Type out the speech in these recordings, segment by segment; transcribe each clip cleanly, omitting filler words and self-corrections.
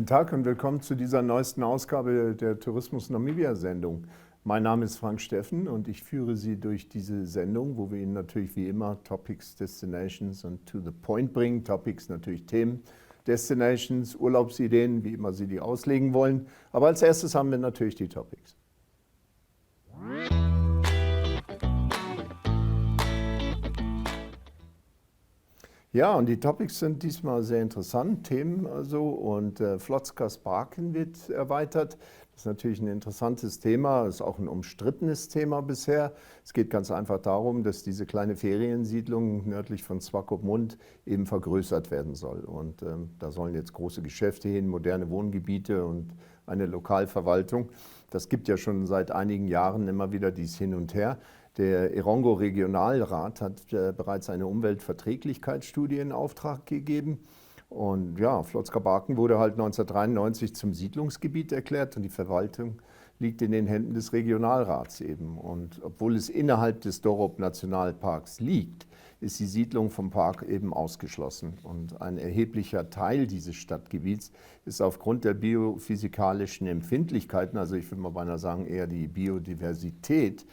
Guten Tag und willkommen zu dieser neuesten Ausgabe der Tourismus-Namibia-Sendung. Mein Name ist Frank Steffen und ich führe Sie durch diese Sendung, wo wir Ihnen natürlich wie immer Topics, Destinations und To the Point bringen. Topics natürlich Themen, Destinations, Urlaubsideen, wie immer Sie die auslegen wollen. Aber als erstes haben wir natürlich die Topics. Ja, und die Topics sind diesmal sehr interessant, Themen also, und Wlotzkasbaken wird erweitert. Das ist natürlich ein interessantes Thema, ist auch ein umstrittenes Thema bisher. Es geht ganz einfach darum, dass diese kleine Feriensiedlung nördlich von Swakopmund eben vergrößert werden soll. Und da sollen jetzt große Geschäfte hin, moderne Wohngebiete und eine Lokalverwaltung. Das gibt ja schon seit einigen Jahren immer wieder dies Hin und Her. Der Erongo-Regionalrat hat bereits eine Umweltverträglichkeitsstudie in Auftrag gegeben. Und ja, Wlotzkasbaken wurde halt 1993 zum Siedlungsgebiet erklärt und die Verwaltung liegt in den Händen des Regionalrats eben. Und obwohl es innerhalb des Dorob-Nationalparks liegt, ist die Siedlung vom Park eben ausgeschlossen. Und ein erheblicher Teil dieses Stadtgebiets ist aufgrund der biophysikalischen Empfindlichkeiten, also ich würde mal beinahe sagen eher die Biodiversität,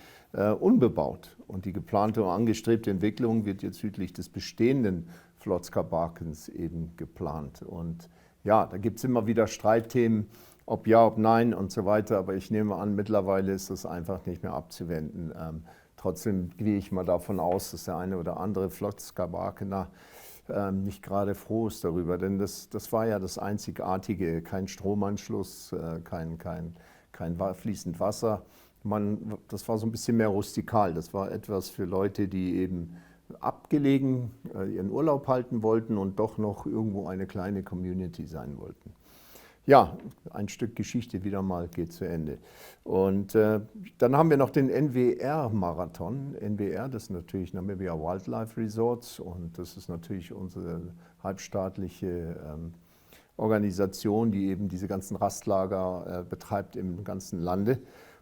unbebaut. Und die geplante und angestrebte Entwicklung wird jetzt südlich des bestehenden Wlotzkasbakens eben geplant. Und ja, da gibt es immer wieder Streitthemen, ob ja, ob nein und so weiter. Aber ich nehme an, mittlerweile ist das einfach nicht mehr abzuwenden. Trotzdem gehe ich mal davon aus, dass der eine oder andere Wlotzkasbakener nicht gerade froh ist darüber. Denn das war ja das Einzigartige, kein Stromanschluss, kein fließend Wasser. Das war so ein bisschen mehr rustikal. Das war etwas für Leute, die eben abgelegen ihren Urlaub halten wollten und doch noch irgendwo eine kleine Community sein wollten. Ja, ein Stück Geschichte wieder mal geht zu Ende. Und dann haben wir noch den NWR-Marathon. NWR, das ist natürlich Namibia Wildlife Resorts und das ist natürlich unsere halbstaatliche Organisation, die eben diese ganzen Rastlager betreibt im ganzen Lande.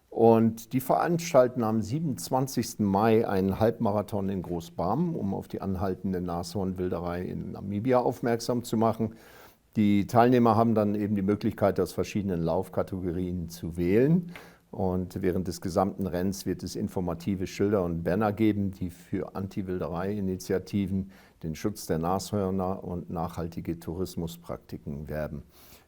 Und die veranstalten am 27. Mai einen Halbmarathon in Großbarm, um auf die anhaltende Nashornwilderei in Namibia aufmerksam zu machen. Die Teilnehmer haben dann eben die Möglichkeit, aus verschiedenen Laufkategorien zu wählen. Und während des gesamten Rennens wird es informative Schilder und Banner geben, die für Anti-Wilderei-Initiativen, den Schutz der Nashörner und nachhaltige Tourismuspraktiken werben.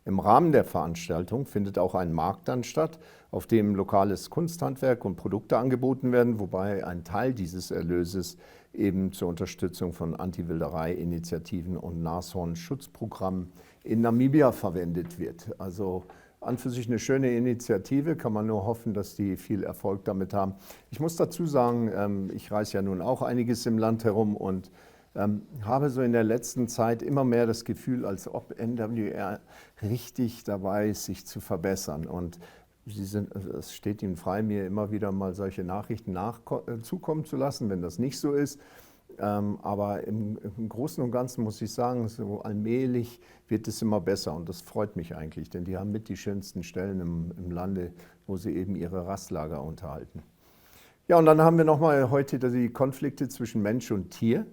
Im Rahmen der Veranstaltung findet auch ein Markt dann statt, auf dem lokales Kunsthandwerk und Produkte angeboten werden, wobei ein Teil dieses Erlöses eben zur Unterstützung von Anti-Wilderei-Initiativen und Nashornschutzprogrammen in Namibia verwendet wird. Also an für sich eine schöne Initiative, kann man nur hoffen, dass die viel Erfolg damit haben. Ich muss dazu sagen, ich reise ja nun auch einiges im Land herum und habe so in der letzten Zeit immer mehr das Gefühl, als ob NWR richtig dabei ist, sich zu verbessern. Und es steht Ihnen frei, mir immer wieder mal solche Nachrichten zukommen zu lassen, wenn das nicht so ist. Aber im Großen und Ganzen muss ich sagen, so allmählich wird es immer besser und das freut mich eigentlich, denn die haben mit die schönsten Stellen im Lande, wo sie eben ihre Rastlager unterhalten. Ja, und dann haben wir nochmal heute die Konflikte zwischen Mensch und Tier.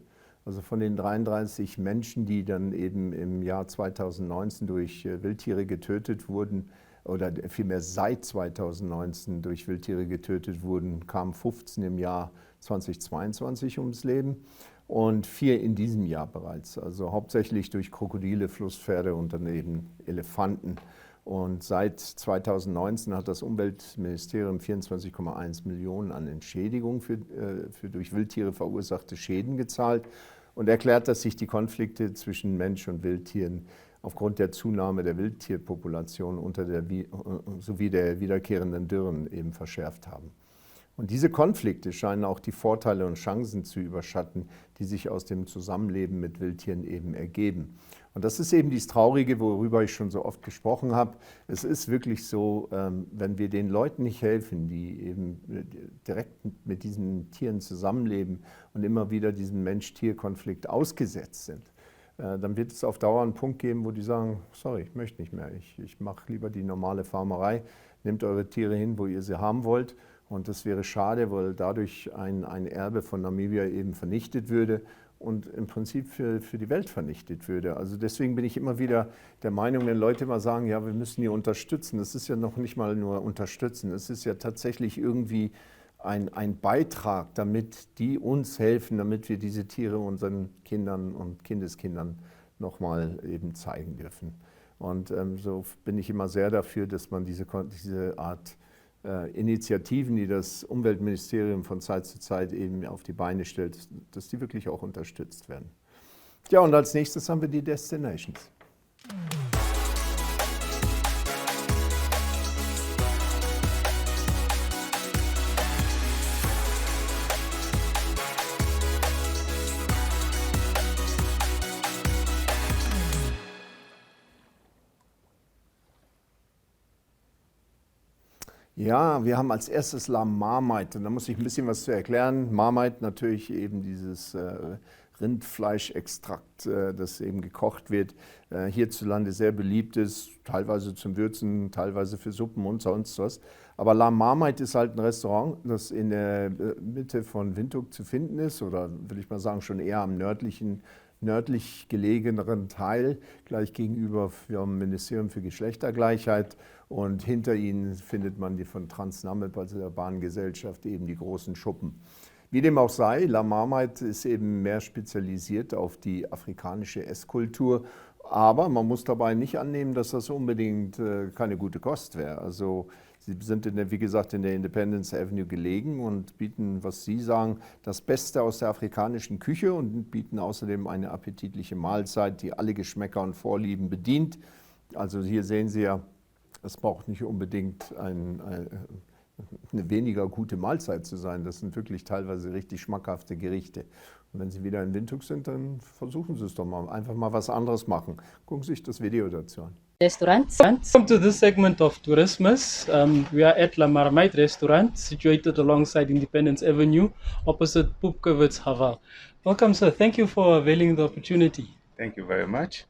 Also von den 33 Menschen, die dann eben im Jahr 2019 durch Wildtiere getötet wurden, oder vielmehr seit 2019 durch Wildtiere getötet wurden, kamen 15 im Jahr 2022 ums Leben und 4 in diesem Jahr bereits. Also hauptsächlich durch Krokodile, Flusspferde und dann eben Elefanten. Und seit 2019 hat das Umweltministerium 24,1 Millionen an Entschädigung für durch Wildtiere verursachte Schäden gezahlt und erklärt, dass sich die Konflikte zwischen Mensch und Wildtieren aufgrund der Zunahme der Wildtierpopulation sowie der wiederkehrenden Dürren eben verschärft haben. Und diese Konflikte scheinen auch die Vorteile und Chancen zu überschatten, die sich aus dem Zusammenleben mit Wildtieren eben ergeben. Und das ist eben dieses Traurige, worüber ich schon so oft gesprochen habe. Es ist wirklich so, wenn wir den Leuten nicht helfen, die eben direkt mit diesen Tieren zusammenleben und immer wieder diesem Mensch-Tier-Konflikt ausgesetzt sind, dann wird es auf Dauer einen Punkt geben, wo die sagen, sorry, ich möchte nicht mehr, ich mache lieber die normale Farmerei, nehmt eure Tiere hin, wo ihr sie haben wollt. Und das wäre schade, weil dadurch ein Erbe von Namibia eben vernichtet würde und im Prinzip für die Welt vernichtet würde. Also deswegen bin ich immer wieder der Meinung, wenn Leute mal sagen, ja, wir müssen die unterstützen, das ist ja noch nicht mal nur unterstützen, es ist ja tatsächlich irgendwie ein Beitrag, damit die uns helfen, damit wir diese Tiere unseren Kindern und Kindeskindern nochmal eben zeigen dürfen. Und so bin ich immer sehr dafür, dass man diese Art Initiativen, die das Umweltministerium von Zeit zu Zeit eben auf die Beine stellt, dass die wirklich auch unterstützt werden. Ja, und als nächstes haben wir die Destinations. Ja, wir haben als erstes Marmite und da muss ich ein bisschen was zu erklären. Marmite natürlich eben dieses Rindfleischextrakt, das eben gekocht wird, hierzulande sehr beliebt ist, teilweise zum Würzen, teilweise für Suppen und sonst was. Aber Marmite ist halt ein Restaurant, das in der Mitte von Windhoek zu finden ist, oder will ich mal sagen, schon eher am nördlich gelegeneren Teil, gleich gegenüber vom Ministerium für Geschlechtergleichheit. Und hinter ihnen findet man die von Tsumeb, also der Bahngesellschaft, eben die großen Schuppen. Wie dem auch sei, Marmite ist eben mehr spezialisiert auf die afrikanische Esskultur. Aber man muss dabei nicht annehmen, dass das unbedingt keine gute Kost wäre. Also sie sind, wie gesagt, in der Independence Avenue gelegen und bieten, was Sie sagen, das Beste aus der afrikanischen Küche und bieten außerdem eine appetitliche Mahlzeit, die alle Geschmäcker und Vorlieben bedient. Also hier sehen Sie ja, es braucht nicht unbedingt eine weniger gute Mahlzeit zu sein. Das sind wirklich teilweise richtig schmackhafte Gerichte. Und wenn Sie wieder in Windhoek sind, dann versuchen Sie es doch mal. Einfach mal was anderes machen. Gucken Sie sich das Video dazu an. Restaurants. Welcome to this segment of Tourismus. We are at La Marmite restaurant, situated alongside Independence Avenue, opposite Poepkowitz Haval. Welcome, sir. Thank you for availing the opportunity. Thank you very much.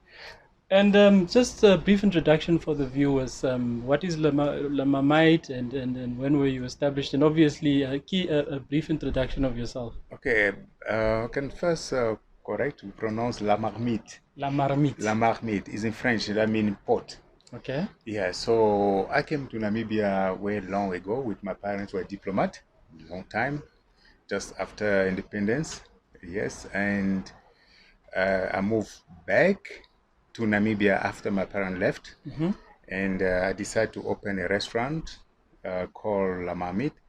And just a brief introduction for the viewers. What is La Marmite and when were you established? And obviously, a brief introduction of yourself. Okay, I can first correct to pronounce La Marmite. La Marmite. La Marmite is in French, that means pot. Okay. Yeah, so I came to Namibia way long ago with my parents were diplomat, long time, just after independence. Yes, and I moved back to Namibia after my parents left, and I decided to open a restaurant called La Marmite,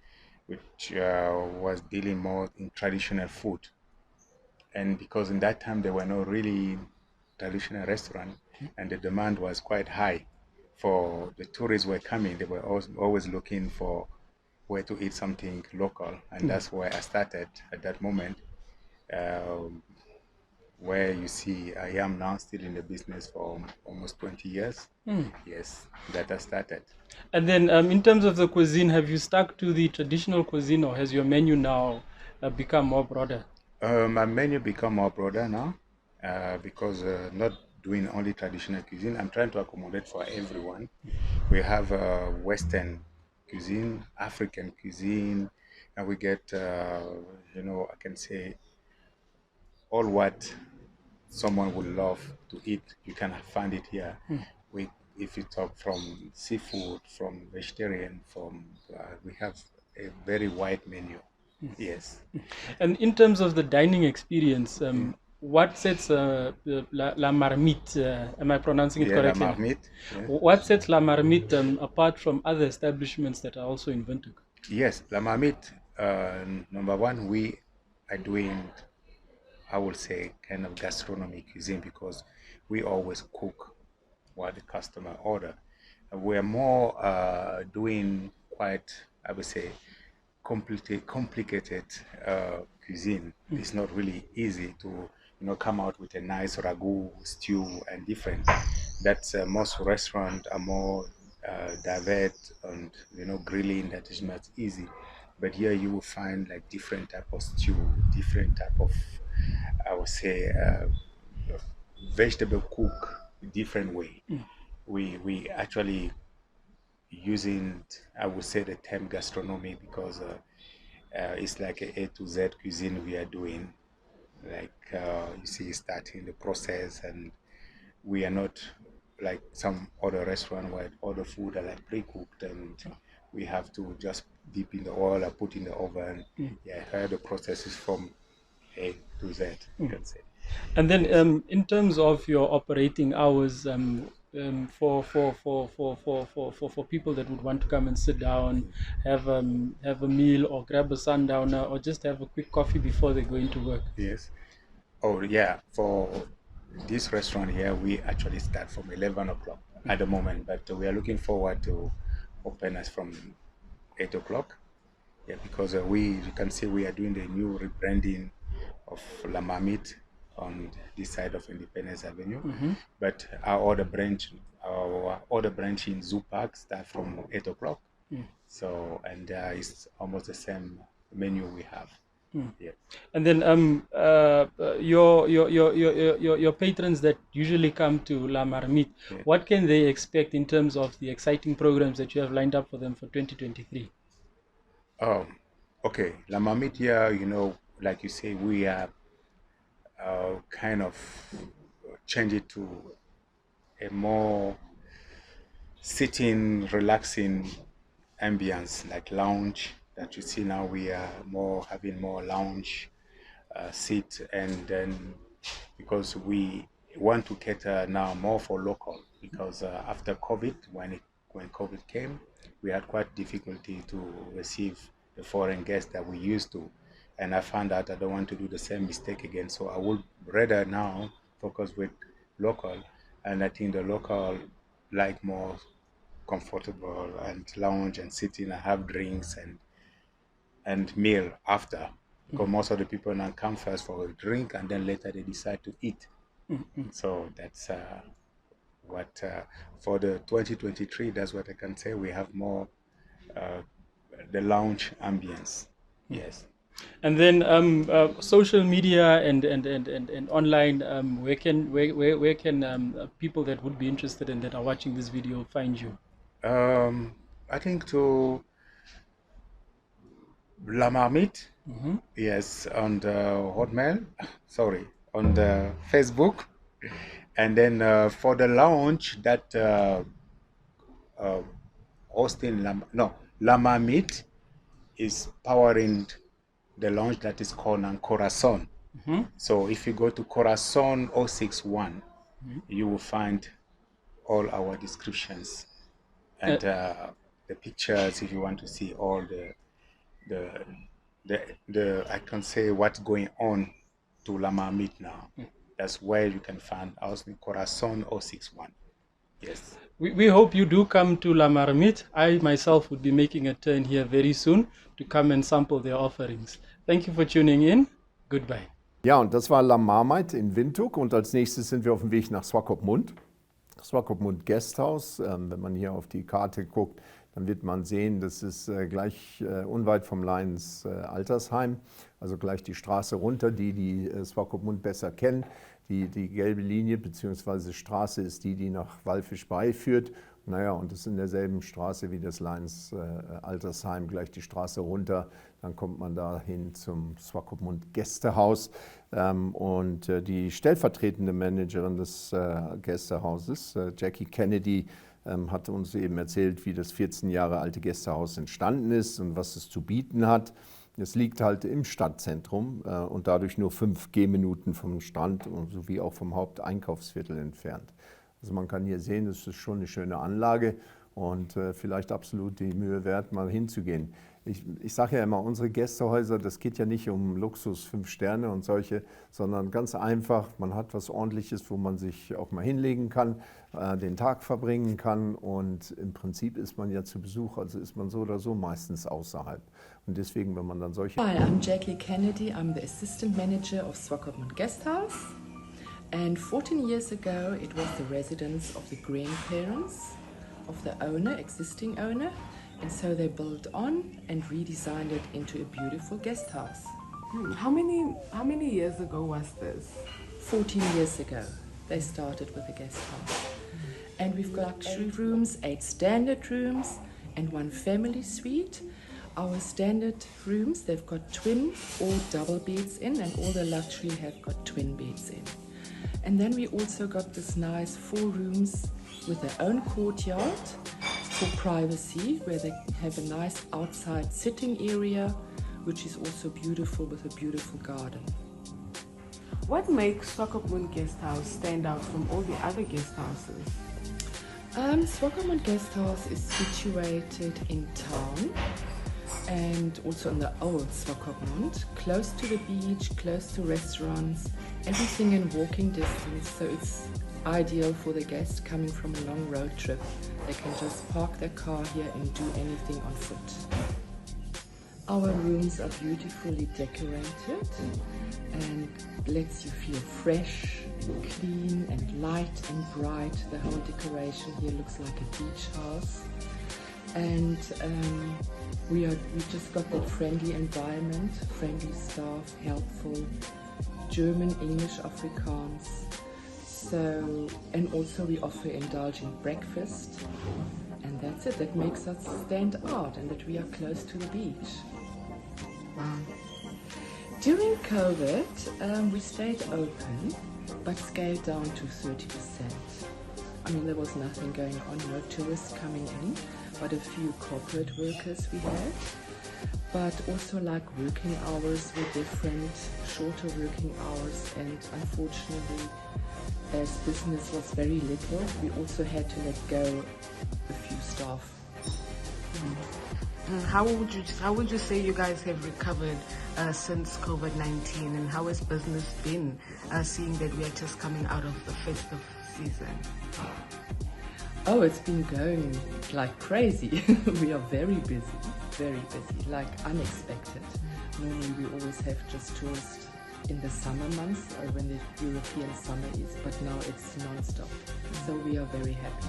which was dealing more in traditional food. And because in that time there were no really traditional restaurant, and the demand was quite high for the tourists were coming, they were always looking for where to eat something local, and that's where I started at that moment. Where you see I am now still in the business for almost 20 years. Yes, that I started. And then in terms of the cuisine, have you stuck to the traditional cuisine or has your menu now become more broader? My menu become more broader now because not doing only traditional cuisine, I'm trying to accommodate for everyone. We have Western cuisine, African cuisine, and we get, I can say, all what someone would love to eat, you can find it here. If you talk from seafood, from vegetarian, we have a very wide menu. Yes. And in terms of the dining experience, what sets La Marmite, am I pronouncing it correctly? La Marmite. Yeah. What sets La Marmite apart from other establishments that are also in Windhoek? Yes, La Marmite, number one, we are doing, I would say, kind of gastronomy cuisine because we always cook what the customer order. We're more doing quite, I would say, complicated cuisine. It's not really easy to come out with a nice ragu, stew, and different. That's most restaurants are more divert and grilling. That is not easy. But here you will find like different type of stew, different type of, I would say, vegetable cook different way. We actually using, I would say, the term gastronomy because it's like a to Z cuisine we are doing. like you see, starting the process, and we are not like some other restaurant where all the food are like pre-cooked and we have to just dip in the oil or put in the oven. Yeah, here the process is from A to Z, you can say. And then, in terms of your operating hours, for people that would want to come and sit down, have a meal, or grab a sundowner, or just have a quick coffee before they go into work. Yes. Oh, yeah. For this restaurant here, we actually start from 11 o'clock at the moment, but we are looking forward to open us from 8 o'clock. Yeah, because you can see we are doing the new rebranding of La Marmite on this side of Independence Avenue. But our other branch in Zoo Park start from 8 o'clock. So, and it's almost the same menu we have. Yeah. And then your patrons that usually come to La Marmite, what can they expect in terms of the exciting programs that you have lined up for them for 2023? Okay. La Marmite here, like you say, we are kind of change it to a more sitting, relaxing ambience, like lounge that you see now. We are having more lounge seat, and then because we want to cater now more for local, because after COVID, when COVID came, we had quite difficulty to receive the foreign guests that we used to, and I found out I don't want to do the same mistake again. So I would rather now focus with local, and I think the local like more comfortable and lounge and sitting and have drinks and meal after, because most of the people now come first for a drink and then later they decide to eat. So that's what for the 2023, that's what I can say. We have more the lounge ambience. Yes. And then social media and online, where can people that would be interested and that are watching this video find you? I think to La Marmite, yes, on the Hotmail, on the Facebook, and then for the lounge that hosting La Marmite is powering the lounge that is called Corazon. So if you go to Corazon 061, you will find all our descriptions and the pictures if you want to see all the I can say what's going on to La Marmite now. That's where you can find us in Corazon 061. Yes. We hope you do come to La Marmite. I myself would be making a turn here very soon to come and sample their offerings. Thank you for tuning in. Goodbye. Ja, und das war La Marmite in Windhoek, und als nächstes sind wir auf dem Weg nach Swakopmund. Swakopmund-Gästehaus. Wenn man hier auf die Karte guckt, dann wird man sehen, das ist gleich unweit vom Lions Altersheim, also gleich die Straße runter, die Swakopmund besser kennen. Die gelbe Linie bzw. Straße ist die nach Walfisch Bay führt. Naja, und das ist in derselben Straße wie das Lions Altersheim, gleich die Straße runter. Dann kommt man da hin zum Swakopmund-Gästehaus. Und die stellvertretende Managerin des Gästehauses, Jackie Kennedy, hat uns eben erzählt, wie das 14 Jahre alte Gästehaus entstanden ist und was es zu bieten hat. Es liegt halt im Stadtzentrum und dadurch nur 5 Gehminuten vom Strand sowie auch vom Haupteinkaufsviertel entfernt. Also man kann hier sehen, es ist schon eine schöne Anlage und vielleicht absolut die Mühe wert, mal hinzugehen. Ich sage ja immer, unsere Gästehäuser, das geht ja nicht um Luxus, 5 Sterne und solche, sondern ganz einfach, man hat was Ordentliches, wo man sich auch mal hinlegen kann, den Tag verbringen kann, und im Prinzip ist man ja zu Besuch, also ist man so oder so meistens außerhalb. Und deswegen, wenn man dann solche... Hi, I'm Jackie Kennedy. I'm the Assistant Manager of Swakopmund-Gästehaus. And 14 years ago, it was the residence of the grandparents of the existing owner. And so they built on and redesigned it into a beautiful guest house. How many years ago was this? 14 years ago, they started with a guest house. And we've got luxury rooms, 8 standard rooms, and 1 family suite. Our standard rooms, they've got twin or double beds in, and all the luxury have got twin beds in. And then we also got this nice 4 rooms with their own courtyard for privacy, where they have a nice outside sitting area, which is also beautiful with a beautiful garden. What makes Swakopmund-Gästehaus stand out from all the other guest houses? Swakopmund-Gästehaus is situated in town and also in the old Swakopmund, close to the beach, close to restaurants, everything in walking distance, so it's ideal for the guests coming from a long road trip. They can just park their car here and do anything on foot. Our rooms are beautifully decorated and lets you feel fresh and clean and light and bright. The whole decoration here looks like a beach house. And we just got that friendly environment, friendly staff, helpful, German, English, Afrikaans. So, and also we offer indulgent breakfast, and that's it. That makes us stand out, and that we are close to the beach. During COVID, we stayed open, but scaled down to 30%. I mean, there was nothing going on, no tourists coming in, but a few corporate workers we had. But also like working hours were different, shorter working hours, and unfortunately, as business was very little, we also had to let go a few staff. How would you say you guys have recovered since COVID-19, and how has business been, seeing that we are just coming out of the festive season? Oh, it's been going like crazy. We are very busy, like unexpected. Normally we always have just tourists in the summer months or when the European summer is, but now it's non-stop. So we are very happy.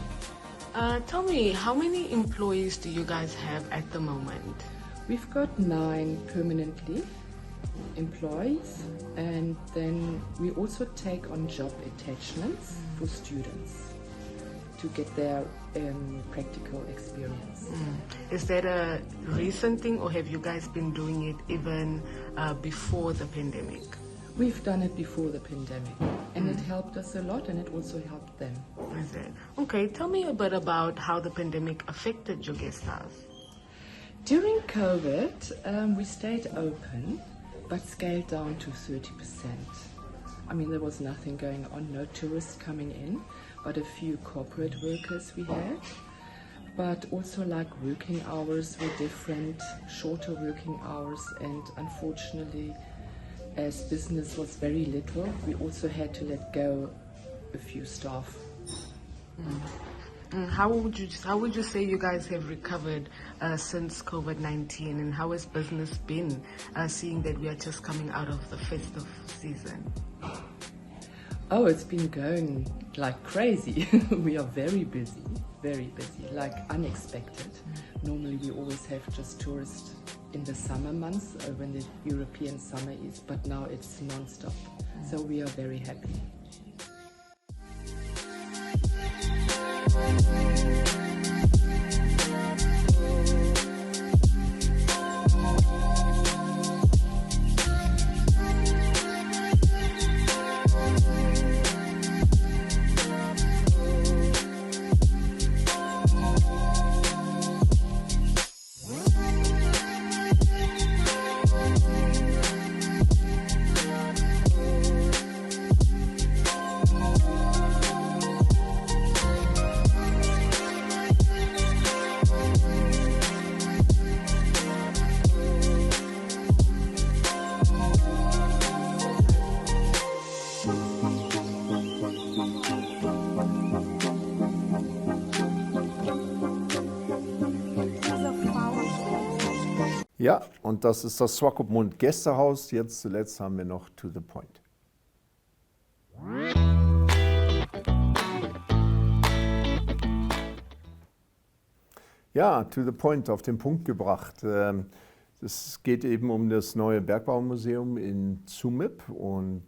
Tell me, how many employees do you guys have at the moment? We've got 9 permanently employees, and then we also take on job attachments for students to get their practical experience. Is that a recent thing, or have you guys been doing it even before the pandemic? We've done it before the pandemic, and it helped us a lot, and it also helped them. Is it? Okay, tell me a bit about how the pandemic affected your guest house. During COVID, we stayed open, but scaled down to 30%. I mean, there was nothing going on, no tourists coming in, but a few corporate workers we had. But also like working hours were different, shorter working hours, and unfortunately, as business was very little, we also had to let go a few staff. How would you say you guys have recovered since COVID-19, and how has business been, seeing that we are just coming out of the festive season? Oh, it's been going like crazy. We are very busy, like unexpected. Normally we always have just tourists in the summer months or when the European summer is, but now it's non-stop. So we are very happy. Ja, und das ist das Swakopmund-Gästehaus. Jetzt zuletzt haben wir noch To the Point. Ja, To the Point, auf den Punkt gebracht. Es geht eben um das neue Bergbaumuseum in Tsumeb und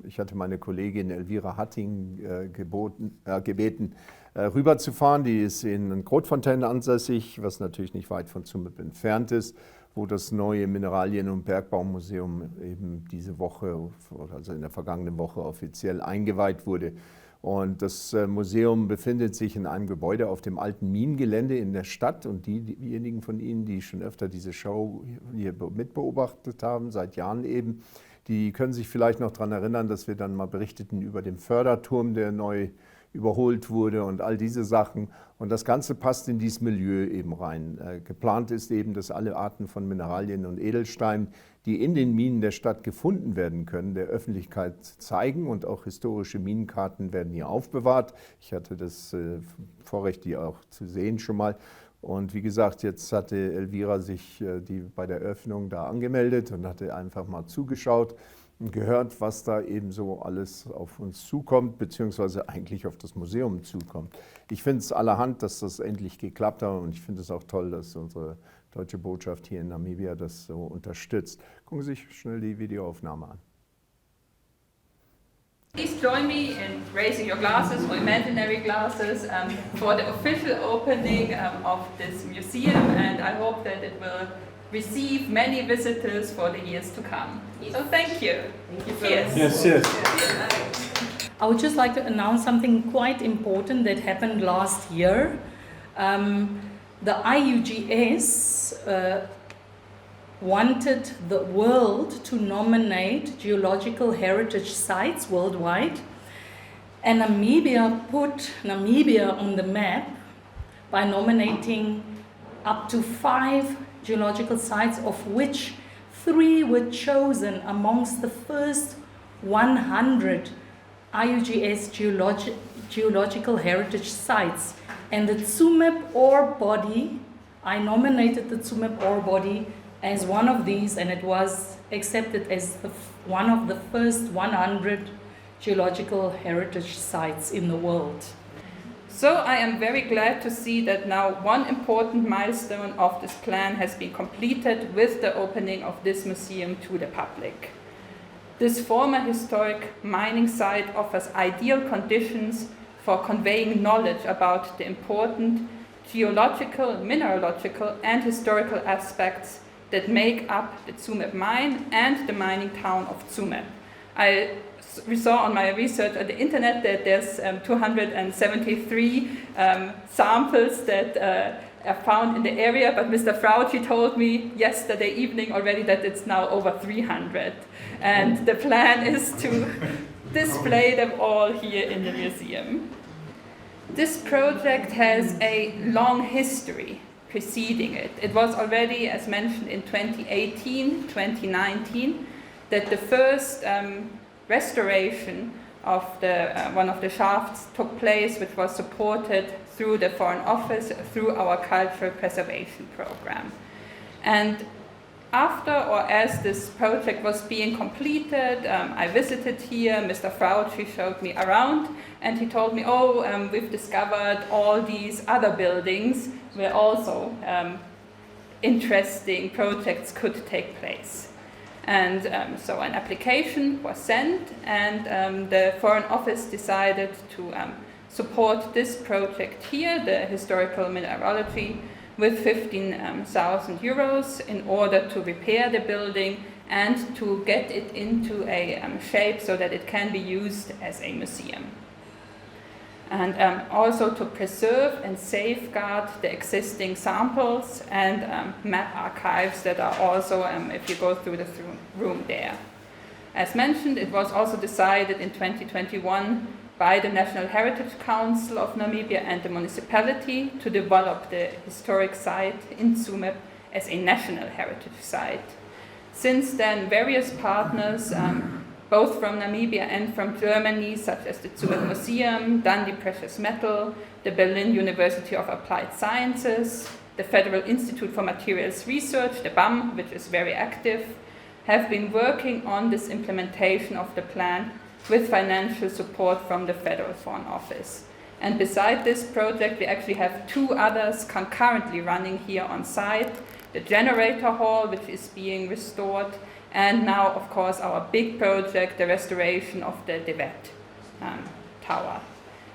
ich hatte meine Kollegin Elvira Hatting gebeten, rüberzufahren. Die ist in Grootfontein ansässig, was natürlich nicht weit von Tsumeb entfernt ist, wo das neue Mineralien- und Bergbaumuseum eben diese Woche, also in der vergangenen Woche offiziell eingeweiht wurde. Und das Museum befindet sich in einem Gebäude auf dem alten Minengelände in der Stadt. Und diejenigen von Ihnen, die schon öfter diese Show hier mitbeobachtet haben, seit Jahren eben, die können sich vielleicht noch daran erinnern, dass wir dann mal berichteten über den Förderturm, der neu überholt wurde und all diese Sachen. Und das Ganze passt in dieses Milieu eben rein. Geplant ist eben, dass alle Arten von Mineralien und Edelsteinen, die in den Minen der Stadt gefunden werden können, der Öffentlichkeit zeigen, und auch historische Minenkarten werden hier aufbewahrt. Ich hatte das Vorrecht, die auch zu sehen schon mal. Und wie gesagt, jetzt hatte Elvira sich bei der Eröffnung da angemeldet und hatte einfach mal zugeschaut und gehört, was da eben so alles auf uns zukommt, beziehungsweise eigentlich auf das Museum zukommt. Ich finde es allerhand, dass das endlich geklappt hat, und ich finde es auch toll, dass unsere deutsche Botschaft hier in Namibia das so unterstützt. Gucken Sie sich schnell die Videoaufnahme an. Please join me in raising your glasses or imaginary glasses for the official opening of this museum, and I hope that it will receive many visitors for the years to come. So thank you. Yes. I would just like to announce something quite important that happened last year. The IUGS wanted the world to nominate geological heritage sites worldwide, and Namibia put Namibia on the map by nominating up to 5 geological sites, of which 3 were chosen amongst the first 100 IUGS geological heritage sites. And the Tsumeb ore body, I nominated the Tsumeb ore body as one of these, and it was accepted as one of the first 100 geological heritage sites in the world. So I am very glad to see that now one important milestone of this plan has been completed with the opening of this museum to the public. This former historic mining site offers ideal conditions for conveying knowledge about the important geological, mineralogical and historical aspects that make up the Tsumeb mine and the mining town of Tsumeb. We saw on my research on the internet that there's 273 samples that are found in the area, but Mr. Frauci told me yesterday evening already that it's now over 300. And the plan is to display them all here in the museum. This project has a long history preceding it. It was already, as mentioned, in 2018, 2019, that the first restoration of one of the shafts took place, which was supported through the Foreign Office, through our cultural preservation program. And after or as this project was being completed, I visited here, Mr. Frauci showed me around, and he told me, we've discovered all these other buildings where also interesting projects could take place. And so an application was sent, and the Foreign Office decided to support this project here, the historical mineralogy, with 15,000 euros in order to repair the building and to get it into a shape so that it can be used as a museum. And also to preserve and safeguard the existing samples and map archives that are also, if you go through the room there. As mentioned, it was also decided in 2021 by the National Heritage Council of Namibia and the municipality to develop the historic site in Tsumeb as a national heritage site. Since then, various partners, both from Namibia and from Germany, such as the Tsumeb Museum, Dundee Precious Metal, the Berlin University of Applied Sciences, the Federal Institute for Materials Research, the BAM, which is very active, have been working on this implementation of the plan with financial support from the Federal Foreign Office. And beside this project, we actually have 2 others concurrently running here on site. the generator hall, which is being restored, and now, of course, our big project, the restoration of the Devet tower,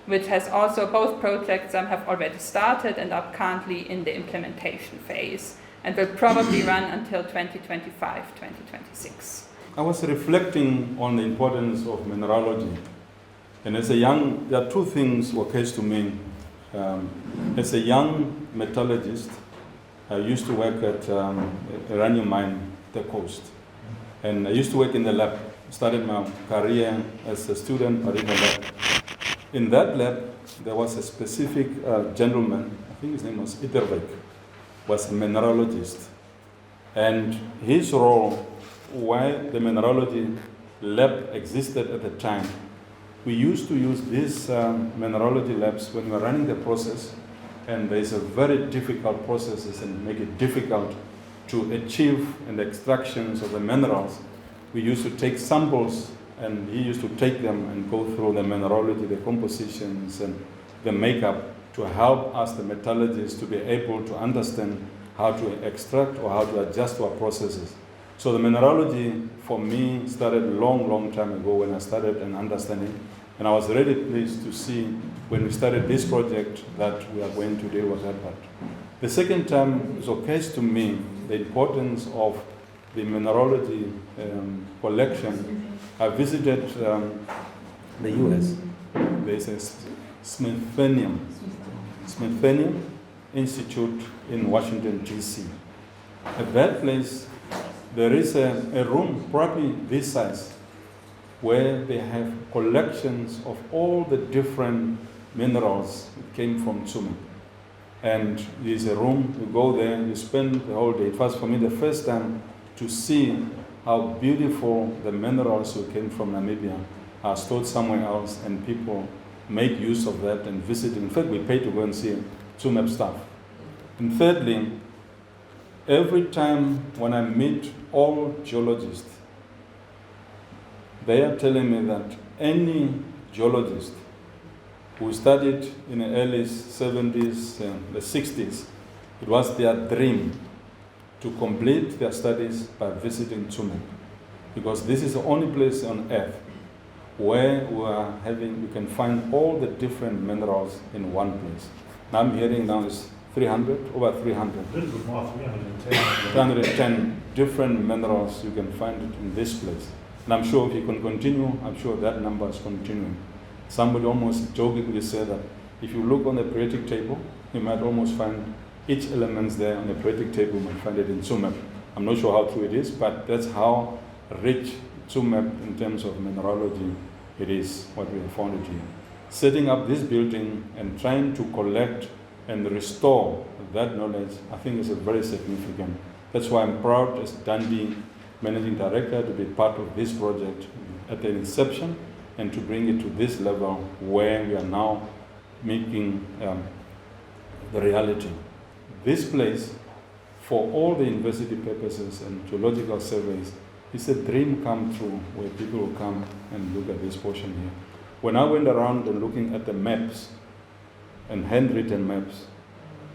which has also, both projects have already started and are currently in the implementation phase, and will probably run until 2025, 2026. I was reflecting on the importance of mineralogy. And as a young, there are two things that occurs to me. As a young metallurgist, I used to work at uranium mine, the coast. And I used to work in the lab. Started my career as a student, but in the lab. In that lab, there was a specific gentleman, I think his name was Itervik, was a mineralogist. And his role, why the mineralogy lab existed at the time, we used to use these mineralogy labs when we were running the process, and there's a very difficult processes and make it difficult to achieve and the extractions of the minerals. We used to take samples, and he used to take them and go through the mineralogy, the compositions and the makeup to help us, the metallurgists, to be able to understand how to extract or how to adjust our processes. So the mineralogy for me started long time ago when I started and understanding, and I was really pleased to see when we started this project that we are going to deal with that part. The second time it occurs to me the importance of the mineralogy collection. I visited the US. There's a Smithsonian Institute in Washington, D.C. At that place, there is a room probably this size where they have collections of all the different minerals that came from Tsumeb. And there's a room, you go there, you spend the whole day. It was for me the first time to see how beautiful the minerals who came from Namibia are stored somewhere else, and people make use of that and visit. In fact, we pay to go and see Tsumeb stuff. And thirdly, every time when I meet all geologists, they are telling me that any geologist who studied in the early 70s and the 60s, it was their dream to complete their studies by visiting Tsumeb, because this is the only place on earth where we can find all the different minerals in one place. Now I'm hearing now is over 300. 310 different minerals, you can find it in this place. And I'm sure if you can continue, I'm sure that number is continuing. Somebody almost jokingly said that if you look on the periodic table, you might almost find each element there on the periodic table, you might find it in Tsumeb. I'm not sure how true it is, but that's how rich Tsumeb in terms of mineralogy it is, what we have found it here. Setting up this building and trying to collect and restore that knowledge, I think is a very significant. That's why I'm proud as Dundee Managing Director to be part of this project at the inception and to bring it to this level where we are now making the reality. This place, for all the university purposes and geological surveys, is a dream come true where people will come and look at this portion here. When I went around and looking at the maps and handwritten maps,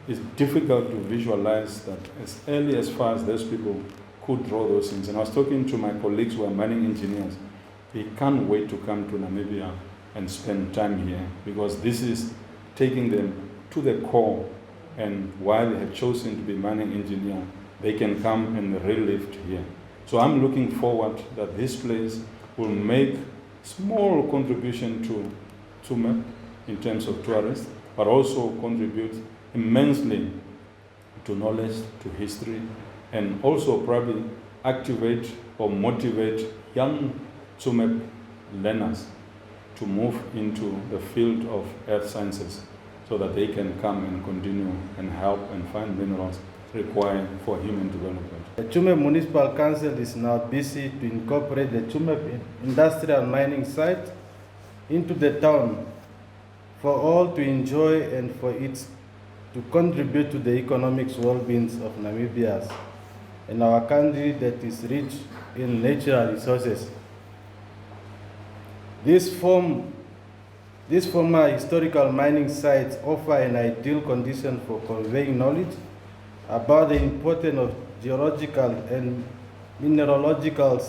it's difficult to visualize that as early as far as those people could draw those things. And I was talking to my colleagues who are mining engineers. They can't wait to come to Namibia and spend time here, because this is taking them to the core, and while they have chosen to be mining engineer, they can come and relive here. So I'm looking forward that this place will make small contribution to Tsumeb in terms of tourists, but also contribute immensely to knowledge, to history, and also probably activate or motivate young Tsumeb learners to move into the field of earth sciences so that they can come and continue and help and find minerals required for human development. The Tsumeb Municipal Council is now busy to incorporate the Tsumeb industrial mining site into the town for all to enjoy and for it to contribute to the economic well-being of Namibia and our country that is rich in natural resources. These former historical mining sites offer an ideal condition for conveying knowledge about the importance of geological and mineralogical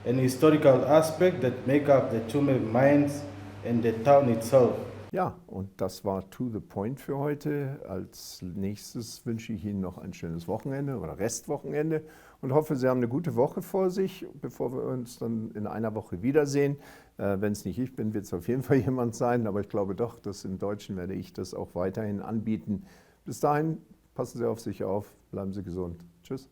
and historical aspects that make up the Tsumeb mines and the town itself. Ja, und das war To the Point für heute. Als nächstes wünsche ich Ihnen noch ein schönes Wochenende oder Restwochenende und hoffe, Sie haben eine gute Woche vor sich, bevor wir uns dann in einer Woche wiedersehen. Wenn es nicht ich bin, wird es auf jeden Fall jemand sein, aber ich glaube doch, dass im Deutschen werde ich das auch weiterhin anbieten. Bis dahin, passen Sie auf sich auf, bleiben Sie gesund. Tschüss.